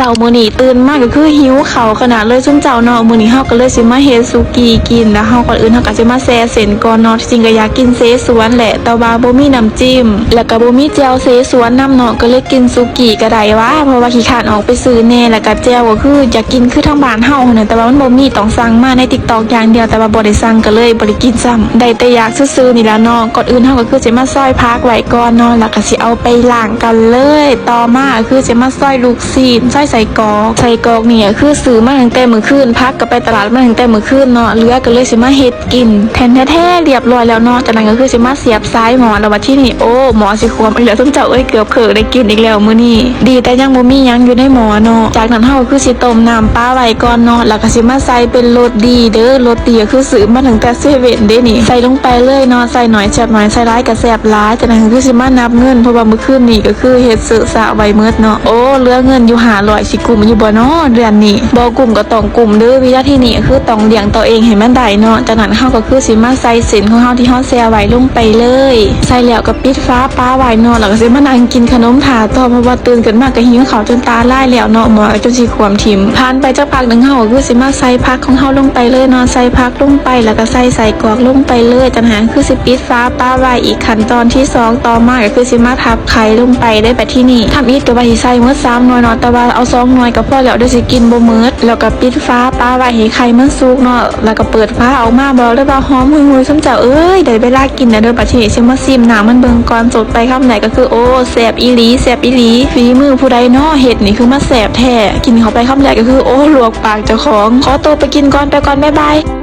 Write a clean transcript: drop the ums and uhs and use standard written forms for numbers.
ามื้อนี้ตื่นมากก็คือหิวข้าวขนาดเลยซุ่มเจ้าเนาะมื้อนี้เฮาก็เลยสิมาเฮ็ดสุกี้กินแล้วเฮาก่อนอื่นเฮาก็สิมาแซ่เส้นก่อนเนาะจริงก็อยากกินเสสวนแหละแต่ว่าบ่มีน้ำจิ้มแล้วก็บ่มีแจ่วเสสวนนำเนาะก็เลยกินสุกี้ก็ได้วะเพราะว่าขี้คร้านออกไปซื้อแน่แล้วก็แจ่วก็คืออยากกินคือทางบ้านเฮาเนี่ยแต่ว่ามันบ่มีต้องสั่งมาใน TikTok อย่างเดียวแต่ว่าบ่ได้สั่งก็เลยบ่ได้กินซ้ำได้แต่อยากซื่อๆนี่ล่ะเนาะก่อนอื่นเฮาก็คือสิมาซอยผักไว้ก่อนเนาะแล้วก็สิเอาไปล้างกันเลยต่อมาคือสิมาซอยลูกซีนซอยใส่กอกนี่คือซื้อมาตั้งแต่มื้อคืนพักก็ไปตลาดมาตั้งแต่มื้อคืนเนาะเหลือก็เลยสิมาเฮ็ดกินแทนแท้ๆเรียบร้อยแล้วเนาะจากนั้นก็คือสิมาเสียบซ้ายหมอแล้วว่าที่นี่โอ้หมอสิควมอีกแล้วซุ่มเจ้าเอ้ยเกือบเผลอได้กินอีกแล้วมื้อนี้ดีแต่ยังบ่มีหยังอยู่ในหมอเนาะจากนั้นเฮาคือสิต้มน้ำปลาไว้ก่อนเนาะแล้วก็สิมาใส่เป็นรสดีเด้อรสดีก็คือซื้อมาตั้งแต่เซเว่นเด้นี่ใส่ลงไปเลยเนาะใส่หน่อยแซ่บหน่อยใส่หลายก็แซ่บหลายจากนั้นก็คือสิมานับเงินเพราะว่ามื้อคืนนี้ก็คือเฮ็ดซื้อสะไว้หมดเนาะโอ้เหลือเงินอยู่500สิกุมอยู่บ่เนาะเดือนนี้บ่กุมก็ต้องกุมเด้อวิธีที่นี่คือต้องเลี้ยงตัวเองให้มันได้เนาะจากนั้นเฮาก็คือสิมาใส่เส้นของเฮาที่เฮาแช่ไว้ลงไปเลยใส่แล้วก็ปิดฟ้าป้าไว้เนาะแล้วก็สิมานั่งกินขนมถาต่อเพราะว่าตื่นขึ้นมาก็หิวข้าวจนตาลายแล้วเนาะหมอจนสิขวมทิ่มผ่านไปจักพักนึงเฮาก็คือสิมาใส่ผักของเฮาลงไปเลยเนาะใส่ผักลงไปแล้วก็ใส่กรอกลงไปเลยจากนั้นคือสิปิดฟ้าป้าไว้อีกขั้นตอนที่2ต่อมาก็คือสิมาทับไข่ลงไปได้แบบที่นี่ทำอีกก็ว่าสิใส่หมด3หน่วยเนาะแต่ว่าเอา2หน่วยก็พอแล้วเดี๋ยวสิกินบ่หมดแล้วก็ปิดฟ้าป้าไว้ให้ไข่มันสุกเนาะแล้วก็เปิดฟ้าออกมาบอกเลยว่าหอมหุยๆซุมเจ้าเอ้ยได้เวลากินแล้วเด้อบัดนี้สิมาซิมน้ำมันเบิ่งก่อนสดไปคำไหนก็คือโอ้แซ่บอีหลีแซ่บอีหลีฝีมือผู้ใดเนาะเฮ็ดนี่คือมาแซ่บแท้กินเข้าไปคำแรกก็คือโอ้ลวกปากเจ้าของขอตัวไปกินก่อนบ๊ายบาย